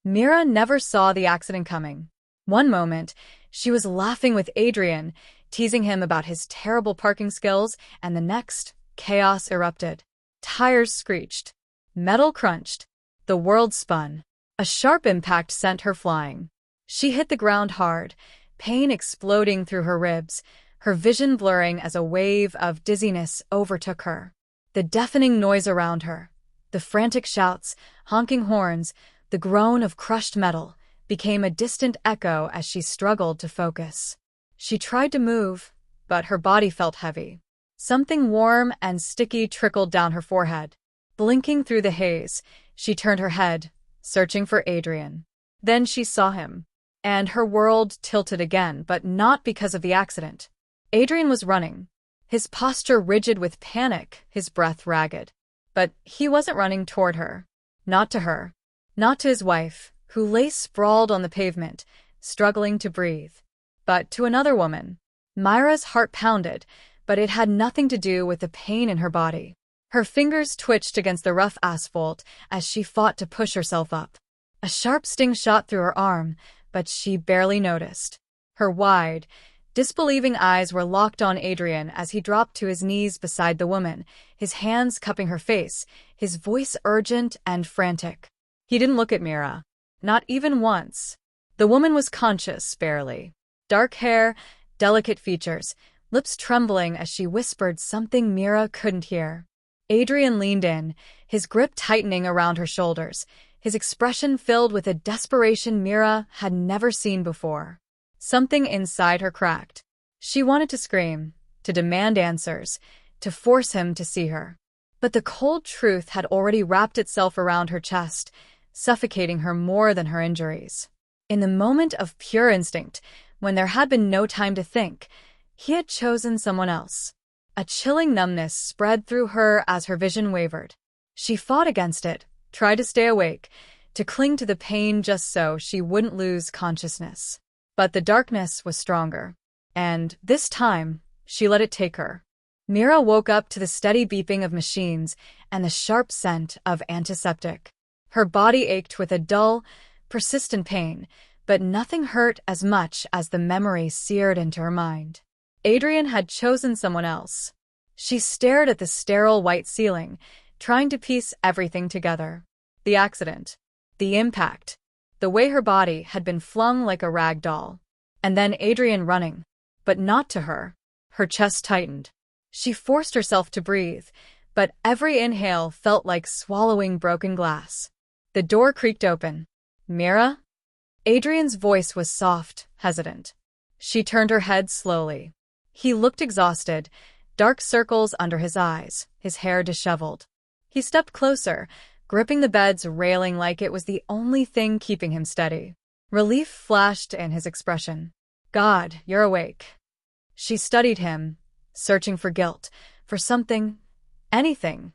Mira never saw the accident coming. One moment, she was laughing with Adrian, teasing him about his terrible parking skills, and the next, chaos erupted. Tires screeched. Metal crunched. The world spun. A sharp impact sent her flying. She hit the ground hard, pain exploding through her ribs, her vision blurring as a wave of dizziness overtook her. The deafening noise around her, the frantic shouts, honking horns, the groan of crushed metal, became a distant echo as she struggled to focus. She tried to move, but her body felt heavy. Something warm and sticky trickled down her forehead. Blinking through the haze, she turned her head, searching for Adrian. Then she saw him, and her world tilted again, but not because of the accident. Adrian was running, his posture rigid with panic, his breath ragged. But he wasn't running toward her. Not to her. Not to his wife, who lay sprawled on the pavement, struggling to breathe. But to another woman. Mira's heart pounded, but it had nothing to do with the pain in her body. Her fingers twitched against the rough asphalt as she fought to push herself up. A sharp sting shot through her arm, but she barely noticed. Her wide, disbelieving eyes were locked on Adrian as he dropped to his knees beside the woman, his hands cupping her face, his voice urgent and frantic. He didn't look at Mira. Not even once. The woman was conscious, barely. Dark hair, delicate features, lips trembling as she whispered something Mira couldn't hear. Adrian leaned in, his grip tightening around her shoulders, his expression filled with a desperation Mira had never seen before. Something inside her cracked. She wanted to scream, to demand answers, to force him to see her. But the cold truth had already wrapped itself around her chest, suffocating her more than her injuries. In the moment of pure instinct, when there had been no time to think, he had chosen someone else. A chilling numbness spread through her as her vision wavered. She fought against it, tried to stay awake, to cling to the pain just so she wouldn't lose consciousness. But the darkness was stronger. And, this time, she let it take her. Mira woke up to the steady beeping of machines and the sharp scent of antiseptic. Her body ached with a dull, persistent pain, but nothing hurt as much as the memory seared into her mind. Adrian had chosen someone else. She stared at the sterile white ceiling, trying to piece everything together. The accident, the impact, the way her body had been flung like a rag doll. And then Adrian running, but not to her. Her chest tightened. She forced herself to breathe, but every inhale felt like swallowing broken glass. The door creaked open. "Mira?" Adrian's voice was soft, hesitant. She turned her head slowly. He looked exhausted, dark circles under his eyes, his hair disheveled. He stepped closer, gripping the bed's railing like it was the only thing keeping him steady. Relief flashed in his expression. "God, you're awake." She studied him, searching for guilt, for something, anything,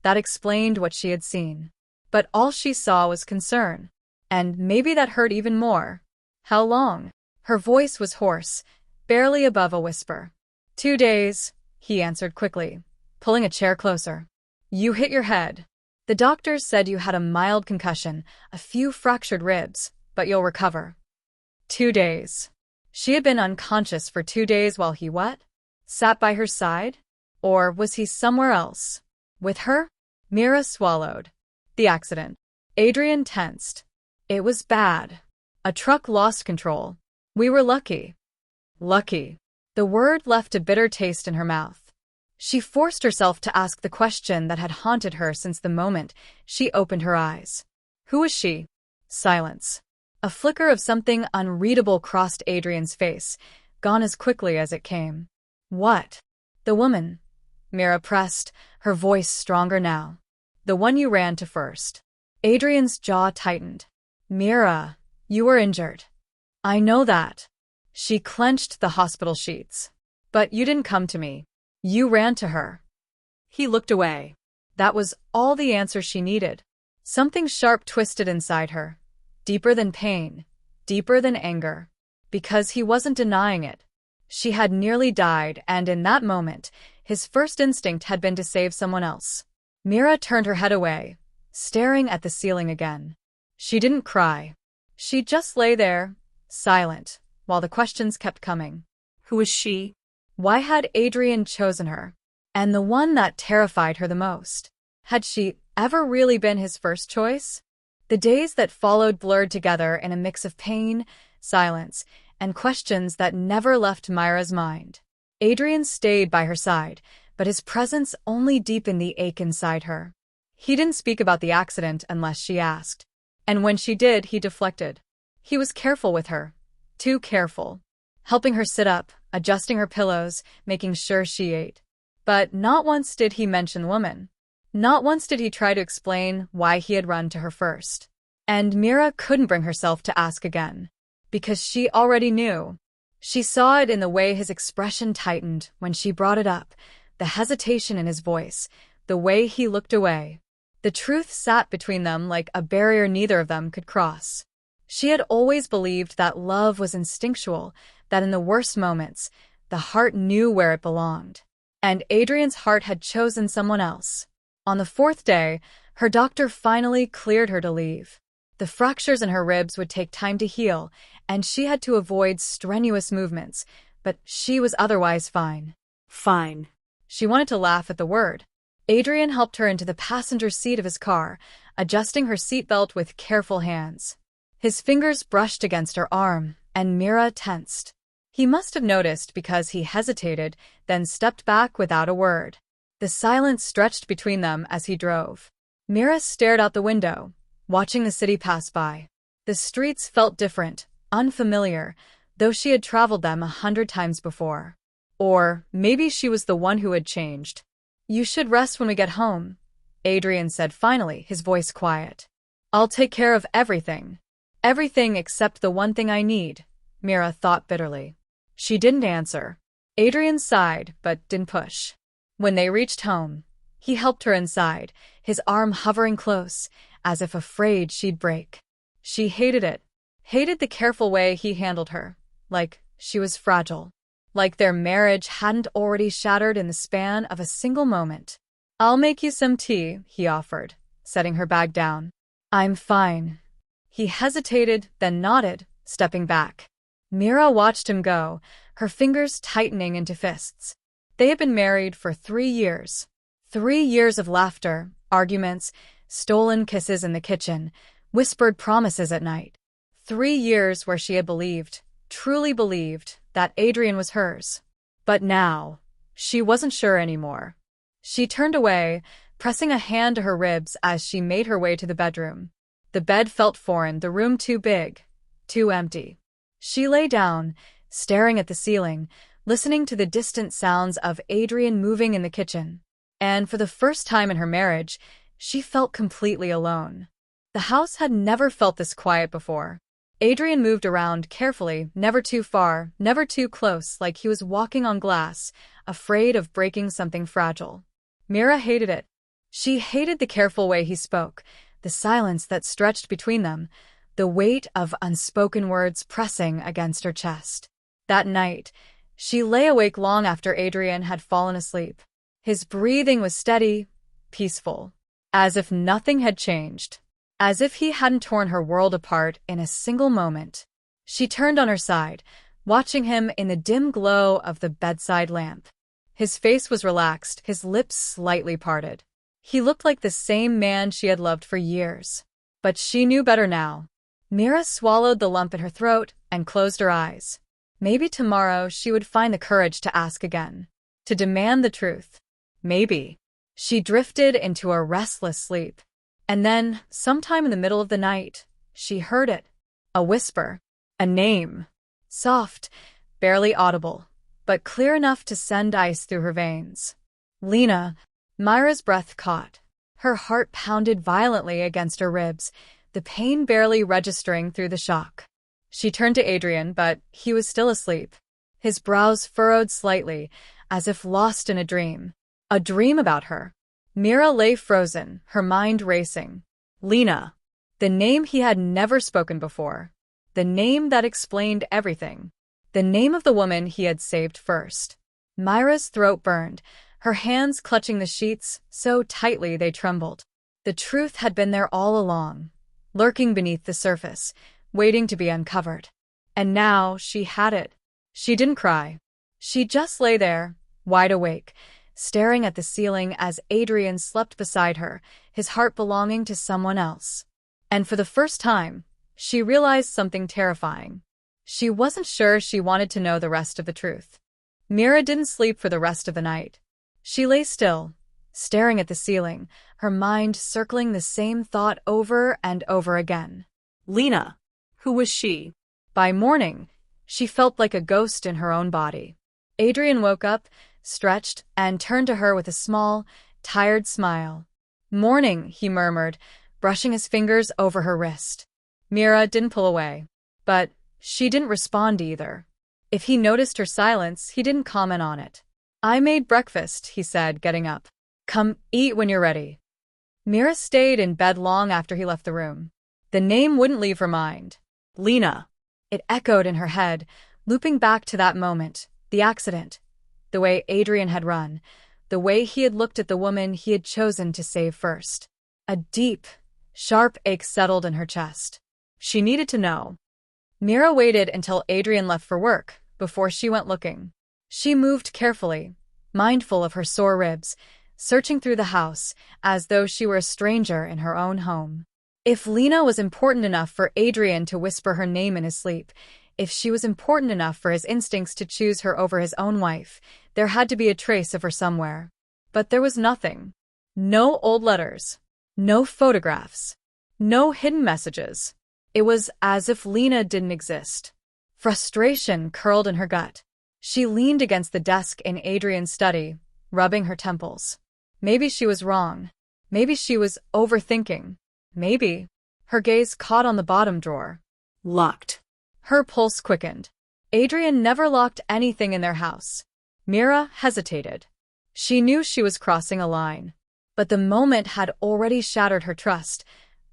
that explained what she had seen. But all she saw was concern. And maybe that hurt even more. "How long?" Her voice was hoarse, barely above a whisper. 2 days, he answered quickly, pulling a chair closer. "You hit your head. The doctors said you had a mild concussion, a few fractured ribs, but you'll recover." 2 days. She had been unconscious for 2 days while he what? Sat by her side? Or was he somewhere else? With her? Mira swallowed. The accident. Adrian tensed. It was bad. A truck lost control. We were lucky. Lucky. The word left a bitter taste in her mouth. She forced herself to ask the question that had haunted her since the moment she opened her eyes. Who was she? Silence. A flicker of something unreadable crossed Adrian's face, gone as quickly as it came. What? The woman. Mira pressed, her voice stronger now. The one you ran to first. Adrian's jaw tightened. Mira, you were injured. I know that. She clenched the hospital sheets. But you didn't come to me. You ran to her. He looked away. That was all the answer she needed. Something sharp twisted inside her. Deeper than pain. Deeper than anger. Because he wasn't denying it. She had nearly died, and in that moment, his first instinct had been to save someone else. Mira turned her head away, staring at the ceiling again. She didn't cry. She just lay there, silent, while the questions kept coming. Who was she? Why had Adrian chosen her? And the one that terrified her the most. Had she ever really been his first choice? The days that followed blurred together in a mix of pain, silence, and questions that never left Mira's mind. Adrian stayed by her side, but his presence only deepened the ache inside her. He didn't speak about the accident unless she asked. And when she did, he deflected. He was careful with her. Too careful. Helping her sit up, adjusting her pillows, making sure she ate. But not once did he mention the woman. Not once did he try to explain why he had run to her first. And Mira couldn't bring herself to ask again. Because she already knew. She saw it in the way his expression tightened when she brought it up, the hesitation in his voice, the way he looked away. The truth sat between them like a barrier neither of them could cross. She had always believed that love was instinctual, that in the worst moments, the heart knew where it belonged. And Adrian's heart had chosen someone else. On the fourth day, her doctor finally cleared her to leave. The fractures in her ribs would take time to heal, and she had to avoid strenuous movements, but she was otherwise fine. Fine. She wanted to laugh at the word. Adrian helped her into the passenger seat of his car, adjusting her seatbelt with careful hands. His fingers brushed against her arm, and Mira tensed. He must have noticed because he hesitated, then stepped back without a word. The silence stretched between them as he drove. Mira stared out the window, watching the city pass by. The streets felt different, unfamiliar, though she had traveled them 100 times before. Or maybe she was the one who had changed. "You should rest when we get home," Adrian said finally, his voice quiet. "I'll take care of everything. Everything except the one thing I need," Mira thought bitterly. She didn't answer. Adrian sighed, but didn't push. When they reached home, he helped her inside, his arm hovering close, as if afraid she'd break. She hated it. Hated the careful way he handled her, like she was fragile. Like their marriage hadn't already shattered in the span of a single moment. "I'll make you some tea," he offered, setting her bag down. "I'm fine." He hesitated, then nodded, stepping back. Mira watched him go, her fingers tightening into fists. They had been married for 3 years. 3 years of laughter, arguments, stolen kisses in the kitchen, whispered promises at night. 3 years where she had believed, truly believed, that Adrian was hers. But now, she wasn't sure anymore. She turned away, pressing a hand to her ribs as she made her way to the bedroom. The bed felt foreign, the room too big, too empty. She lay down, staring at the ceiling, listening to the distant sounds of Adrian moving in the kitchen. And for the first time in her marriage, she felt completely alone. The house had never felt this quiet before. Adrian moved around carefully, never too far, never too close, like he was walking on glass, afraid of breaking something fragile. Mira hated it. She hated the careful way he spoke, the silence that stretched between them, the weight of unspoken words pressing against her chest. That night, she lay awake long after Adrian had fallen asleep. His breathing was steady, peaceful, as if nothing had changed, as if he hadn't torn her world apart in a single moment. She turned on her side, watching him in the dim glow of the bedside lamp. His face was relaxed, his lips slightly parted. He looked like the same man she had loved for years. But she knew better now. Mira swallowed the lump in her throat and closed her eyes. Maybe tomorrow she would find the courage to ask again, to demand the truth. Maybe. She drifted into a restless sleep. And then, sometime in the middle of the night, she heard it. A whisper. A name. Soft, barely audible, but clear enough to send ice through her veins. Lena. Mira's breath caught. Her heart pounded violently against her ribs, the pain barely registering through the shock. She turned to Adrian, but he was still asleep. His brows furrowed slightly, as if lost in a dream. A dream about her. Mira lay frozen, her mind racing. Lena. The name he had never spoken before. The name that explained everything. The name of the woman he had saved first. Mira's throat burned, her hands clutching the sheets so tightly they trembled. The truth had been there all along. lurking beneath the surface, waiting to be uncovered. And now she had it. She didn't cry. She just lay there, wide awake, staring at the ceiling as Adrian slept beside her, his heart belonging to someone else. And for the first time, she realized something terrifying. She wasn't sure she wanted to know the rest of the truth. Mira didn't sleep for the rest of the night. She lay still, staring at the ceiling, her mind circling the same thought over and over again. Lena. Who was she? By morning, she felt like a ghost in her own body. Adrian woke up, stretched, and turned to her with a small, tired smile. "Morning," he murmured, brushing his fingers over her wrist. Mira didn't pull away. But she didn't respond either. If he noticed her silence, he didn't comment on it. "I made breakfast," he said, getting up. "Come eat when you're ready." Mira stayed in bed long after he left the room. The name wouldn't leave her mind. Lena. It echoed in her head, looping back to that moment, the accident, the way Adrian had run, the way he had looked at the woman he had chosen to save first. A deep, sharp ache settled in her chest. She needed to know. Mira waited until Adrian left for work before she went looking. She moved carefully, mindful of her sore ribs, searching through the house as though she were a stranger in her own home. If Lena was important enough for Adrian to whisper her name in his sleep, if she was important enough for his instincts to choose her over his own wife, there had to be a trace of her somewhere. But there was nothing. No old letters. No photographs. No hidden messages. It was as if Lena didn't exist. Frustration curled in her gut. She leaned against the desk in Adrian's study, rubbing her temples. Maybe she was wrong. Maybe she was overthinking. Maybe. Her gaze caught on the bottom drawer. Locked. Her pulse quickened. Adrian never locked anything in their house. Mira hesitated. She knew she was crossing a line. But the moment had already shattered her trust.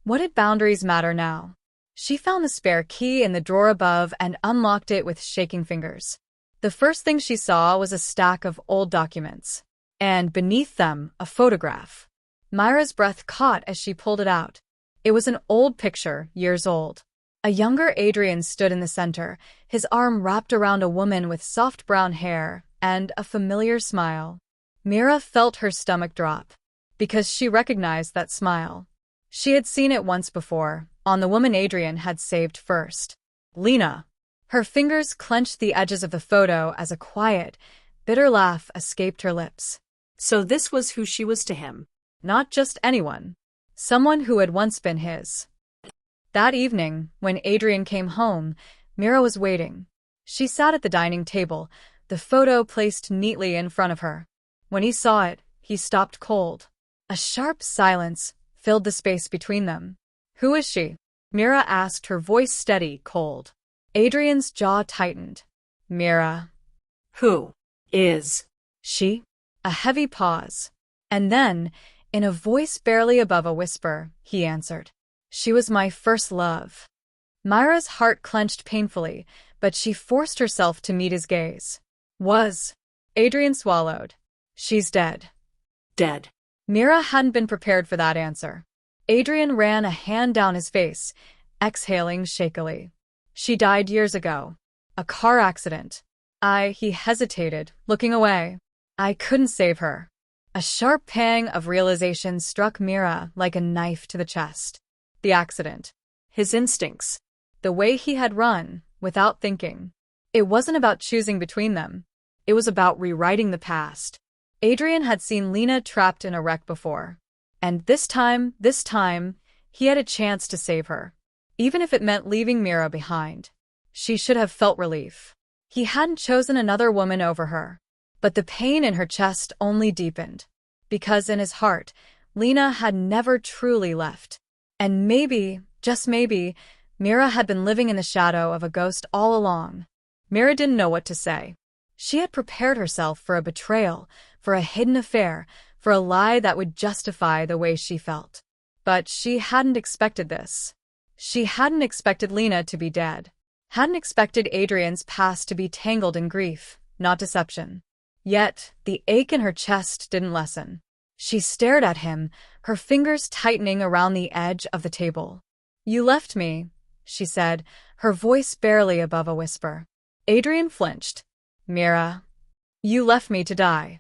What did boundaries matter now? She found the spare key in the drawer above and unlocked it with shaking fingers. The first thing she saw was a stack of old documents. And beneath them, a photograph. Mira's breath caught as she pulled it out. It was an old picture, years old. A younger Adrian stood in the center, his arm wrapped around a woman with soft brown hair and a familiar smile. Mira felt her stomach drop, because she recognized that smile. She had seen it once before, on the woman Adrian had saved first. Lena. Her fingers clenched the edges of the photo as a quiet, bitter laugh escaped her lips. So this was who she was to him. Not just anyone. Someone who had once been his. That evening, when Adrian came home, Mira was waiting. She sat at the dining table, the photo placed neatly in front of her. When he saw it, he stopped cold. A sharp silence filled the space between them. "Who is she?" Mira asked, her voice steady, cold. Adrian's jaw tightened. "Mira." Who is she? A heavy pause. And then, in a voice barely above a whisper, he answered. "She was my first love." Mira's heart clenched painfully, but she forced herself to meet his gaze. "Was." Adrian swallowed. "She's dead." Dead. Mira hadn't been prepared for that answer. Adrian ran a hand down his face, exhaling shakily. "She died years ago. A car accident. He hesitated, looking away. "I couldn't save her." A sharp pang of realization struck Mira like a knife to the chest. The accident. His instincts. The way he had run, without thinking. It wasn't about choosing between them. It was about rewriting the past. Adrian had seen Lena trapped in a wreck before. And this time, he had a chance to save her. Even if it meant leaving Mira behind. She should have felt relief. He hadn't chosen another woman over her. But the pain in her chest only deepened. Because in his heart, Lena had never truly left. And maybe, just maybe, Mira had been living in the shadow of a ghost all along. Mira didn't know what to say. She had prepared herself for a betrayal, for a hidden affair, for a lie that would justify the way she felt. But she hadn't expected this. She hadn't expected Lena to be dead. Hadn't expected Adrian's past to be tangled in grief, not deception. Yet, the ache in her chest didn't lessen. She stared at him, her fingers tightening around the edge of the table. You left me, she said, her voice barely above a whisper. Adrian flinched. Mira, you left me to die.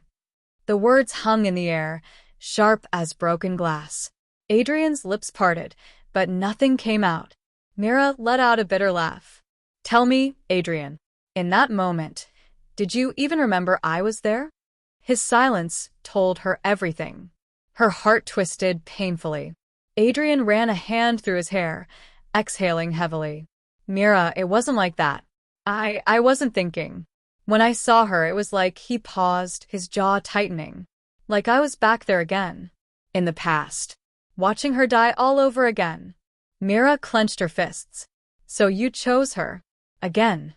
The words hung in the air, sharp as broken glass. Adrian's lips parted, but nothing came out. Mira let out a bitter laugh. Tell me, Adrian, in that moment, did you even remember I was there? His silence told her everything. Her heart twisted painfully. Adrian ran a hand through his hair, exhaling heavily. Mira, it wasn't like that. I wasn't thinking. When I saw her, it was like he paused, his jaw tightening. Like I was back there again. In the past. Watching her die all over again. Mira clenched her fists. So you chose her. Again.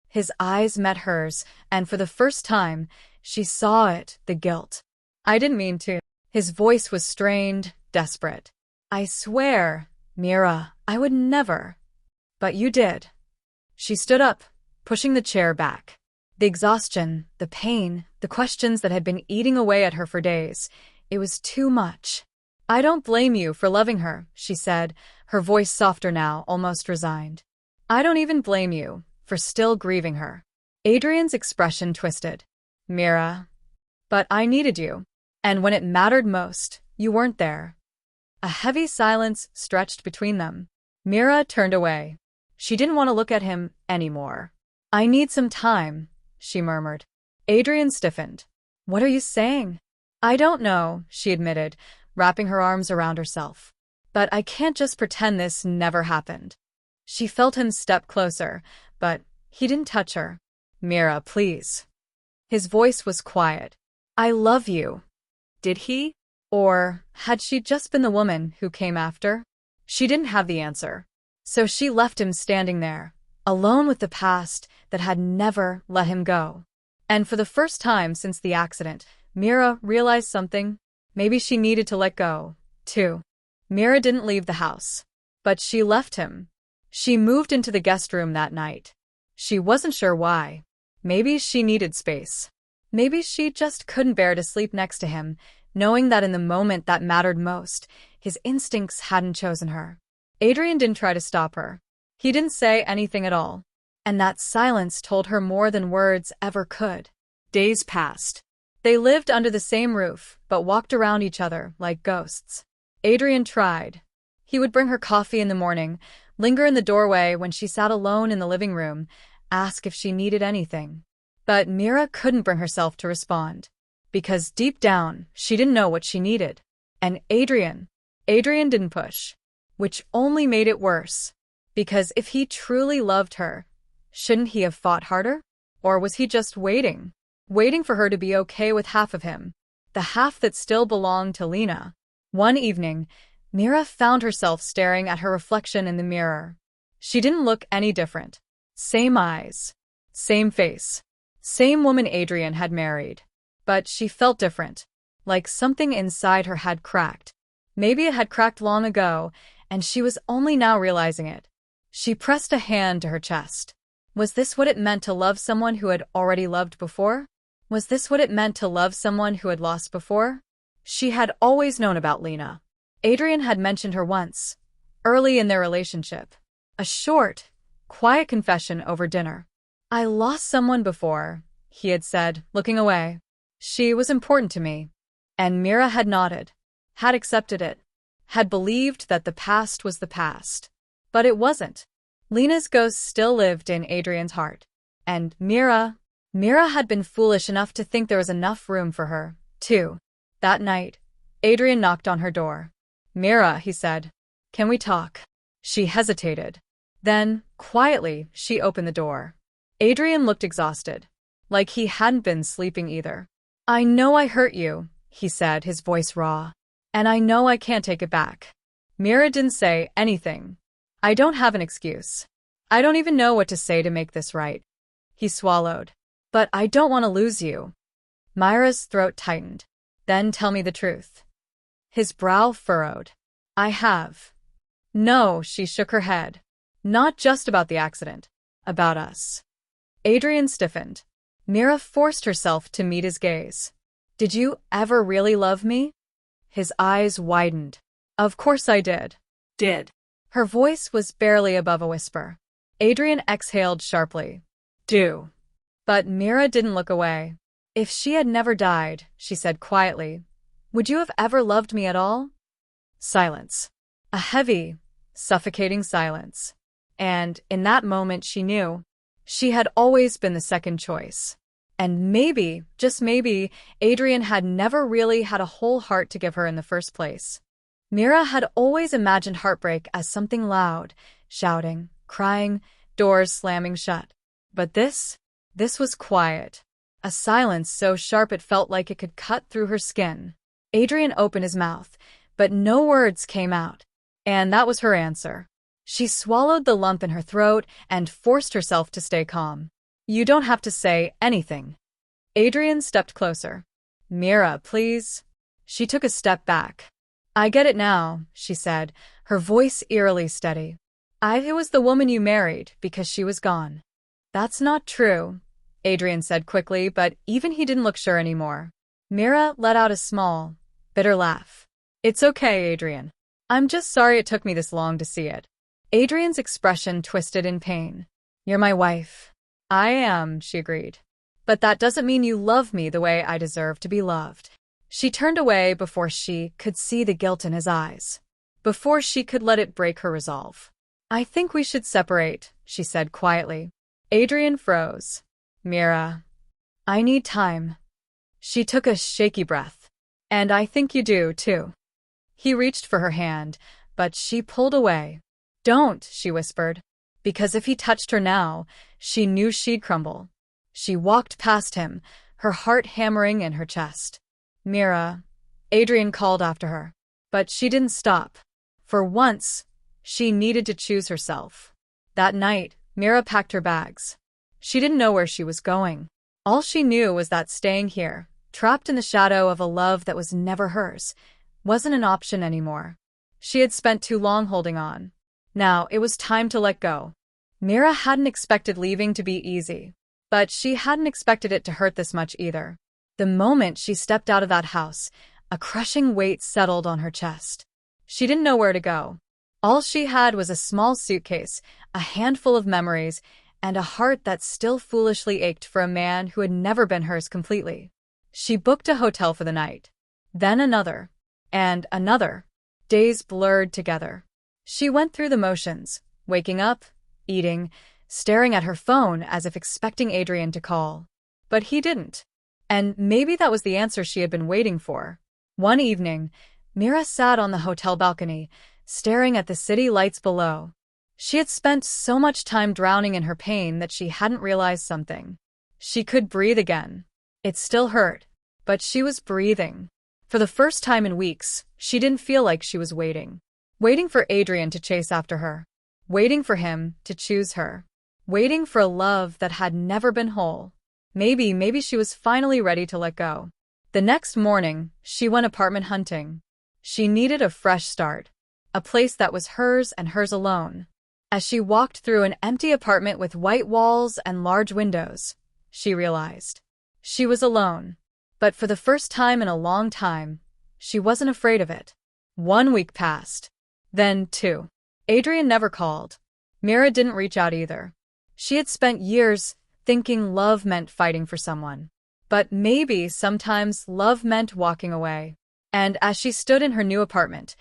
His eyes met hers, and for the first time, she saw it, the guilt. I didn't mean to. His voice was strained, desperate. I swear, Mira, I would never. But you did. She stood up, pushing the chair back. The exhaustion, the pain, the questions that had been eating away at her for days. It was too much. I don't blame you for loving her, she said, her voice softer now, almost resigned. I don't even blame you for still grieving her. Adrian's expression twisted. Mira. But I needed you. And when it mattered most, you weren't there. A heavy silence stretched between them. Mira turned away. She didn't want to look at him anymore. I need some time, she murmured. Adrian stiffened. What are you saying? I don't know, she admitted, wrapping her arms around herself. But I can't just pretend this never happened. She felt him step closer, but he didn't touch her. Mira, please. His voice was quiet. I love you. Did he? Or had she just been the woman who came after? She didn't have the answer. So she left him standing there, alone with the past that had never let him go. And for the first time since the accident, Mira realized something. Maybe she needed to let go, too. Mira didn't leave the house. But she left him. She moved into the guest room that night. She wasn't sure why. Maybe she needed space. Maybe she just couldn't bear to sleep next to him, knowing that in the moment that mattered most, his instincts hadn't chosen her. Adrian didn't try to stop her. He didn't say anything at all. And that silence told her more than words ever could. Days passed. They lived under the same roof, but walked around each other like ghosts. Adrian tried. He would bring her coffee in the morning, linger in the doorway when she sat alone in the living room, ask if she needed anything. But Mira couldn't bring herself to respond. Because deep down, she didn't know what she needed. And Adrian didn't push. Which only made it worse. Because if he truly loved her, shouldn't he have fought harder? Or was he just waiting? Waiting for her to be okay with half of him. The half that still belonged to Lena. One evening, Mira found herself staring at her reflection in the mirror. She didn't look any different. Same eyes. Same face. Same woman Adrian had married. But she felt different. Like something inside her had cracked. Maybe it had cracked long ago, and she was only now realizing it. She pressed a hand to her chest. Was this what it meant to love someone who had already loved before? Was this what it meant to love someone who had lost before? She had always known about Lena. Adrian had mentioned her once, early in their relationship. A short, quiet confession over dinner. I lost someone before, he had said, looking away. She was important to me. And Mira had nodded, had accepted it, had believed that the past was the past. But it wasn't. Lena's ghost still lived in Adrian's heart. And Mira had been foolish enough to think there was enough room for her, too. That night, Adrian knocked on her door. Mira, he said, can we talk? She hesitated. Then, quietly, she opened the door. Adrian looked exhausted, like he hadn't been sleeping either. I know I hurt you, he said, his voice raw. And I know I can't take it back. Mira didn't say anything. I don't have an excuse. I don't even know what to say to make this right. He swallowed. But I don't want to lose you. Mira's throat tightened. Then tell me the truth. His brow furrowed. I have. No, she shook her head. Not just about the accident. About us. Adrian stiffened. Mira forced herself to meet his gaze. Did you ever really love me? His eyes widened. Of course I did. Did. Her voice was barely above a whisper. Adrian exhaled sharply. Do. But Mira didn't look away. If she had never died, she said quietly, would you have ever loved me at all? Silence. A heavy, suffocating silence. And in that moment she knew she had always been the second choice. And maybe, just maybe, Adrian had never really had a whole heart to give her in the first place. Mira had always imagined heartbreak as something loud, shouting, crying, doors slamming shut. But this was quiet. A silence so sharp it felt like it could cut through her skin. Adrian opened his mouth, but no words came out. And that was her answer. She swallowed the lump in her throat and forced herself to stay calm. You don't have to say anything. Adrian stepped closer. Mira, please. She took a step back. I get it now, she said, her voice eerily steady. It was the woman you married because she was gone. That's not true, Adrian said quickly, but even he didn't look sure anymore. Mira let out a small, bitter laugh. It's okay, Adrian. I'm just sorry it took me this long to see it. Adrian's expression twisted in pain. You're my wife. I am, she agreed. But that doesn't mean you love me the way I deserve to be loved. She turned away before she could see the guilt in his eyes, before she could let it break her resolve. I think we should separate, she said quietly. Adrian froze. Mira, I need time. She took a shaky breath. And I think you do, too. He reached for her hand, but she pulled away. Don't, she whispered, because if he touched her now, she knew she'd crumble. She walked past him, her heart hammering in her chest. Mira, Adrian called after her. But she didn't stop. For once, she needed to choose herself. That night, Mira packed her bags. She didn't know where she was going. All she knew was that staying here, trapped in the shadow of a love that was never hers, wasn't an option anymore. She had spent too long holding on. Now it was time to let go. Mira hadn't expected leaving to be easy, but she hadn't expected it to hurt this much either. The moment she stepped out of that house, a crushing weight settled on her chest. She didn't know where to go. All she had was a small suitcase, a handful of memories, and a heart that still foolishly ached for a man who had never been hers completely. She booked a hotel for the night. Then another. And another. Days blurred together. She went through the motions, waking up, eating, staring at her phone as if expecting Adrian to call. But he didn't. And maybe that was the answer she had been waiting for. One evening, Mira sat on the hotel balcony, staring at the city lights below. She had spent so much time drowning in her pain that she hadn't realized something. She could breathe again. It still hurt, but she was breathing. For the first time in weeks, she didn't feel like she was waiting. Waiting for Adrian to chase after her. Waiting for him to choose her. Waiting for a love that had never been whole. Maybe she was finally ready to let go. The next morning, she went apartment hunting. She needed a fresh start. A place that was hers and hers alone. As she walked through an empty apartment with white walls and large windows, she realized she was alone. But for the first time in a long time, she wasn't afraid of it. 1 week passed. Then 2. Adrian never called. Mira didn't reach out either. She had spent years thinking love meant fighting for someone. But maybe sometimes love meant walking away. And as she stood in her new apartment,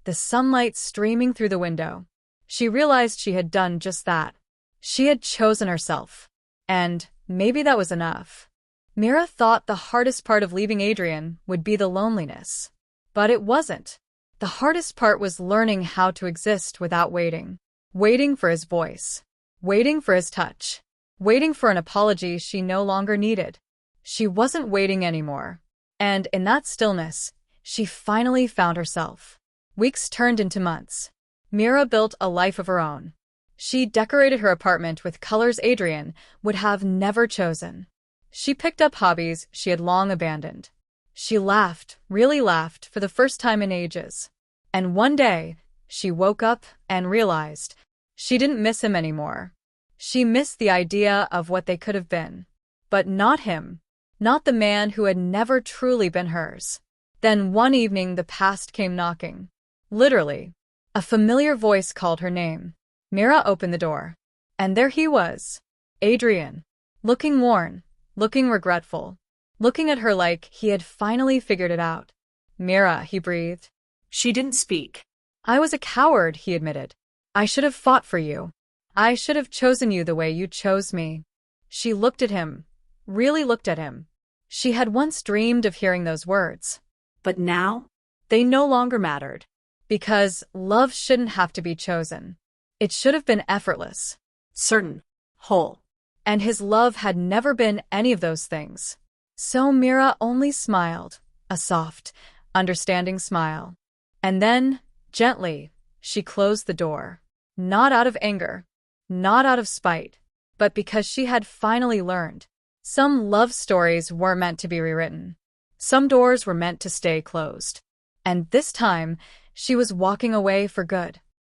the sunlight streaming through the window, she realized she had done just that. She had chosen herself. And maybe that was enough. Mira thought the hardest part of leaving Adrian would be the loneliness. But it wasn't. The hardest part was learning how to exist without waiting. Waiting for his voice. Waiting for his touch. Waiting for an apology she no longer needed. She wasn't waiting anymore. And in that stillness, she finally found herself. Weeks turned into months. Mira built a life of her own. She decorated her apartment with colors Adrian would have never chosen. She picked up hobbies she had long abandoned. She laughed, really laughed, for the first time in ages. And one day, she woke up and realized she didn't miss him anymore. She missed the idea of what they could have been. But not him. Not the man who had never truly been hers. Then one evening the past came knocking. Literally. A A familiar voice called her name. Mira opened the door. And there he was. Adrian. Looking worn, looking regretful, looking at her like he had finally figured it out. Mira, he breathed. She didn't speak. I was a coward, he admitted. I should have fought for you. I should have chosen you the way you chose me. She looked at him, really looked at him. She had once dreamed of hearing those words. But now? They no longer mattered. Because love shouldn't have to be chosen. It should have been effortless. Certain. Whole. And his love had never been any of those things. So Mira only smiled, a soft, understanding smile. And then, gently, she closed the door. Not out of anger, not out of spite, but because she had finally learned. Some love stories were meant to be rewritten. Some doors were meant to stay closed. And this time, she was walking away for good.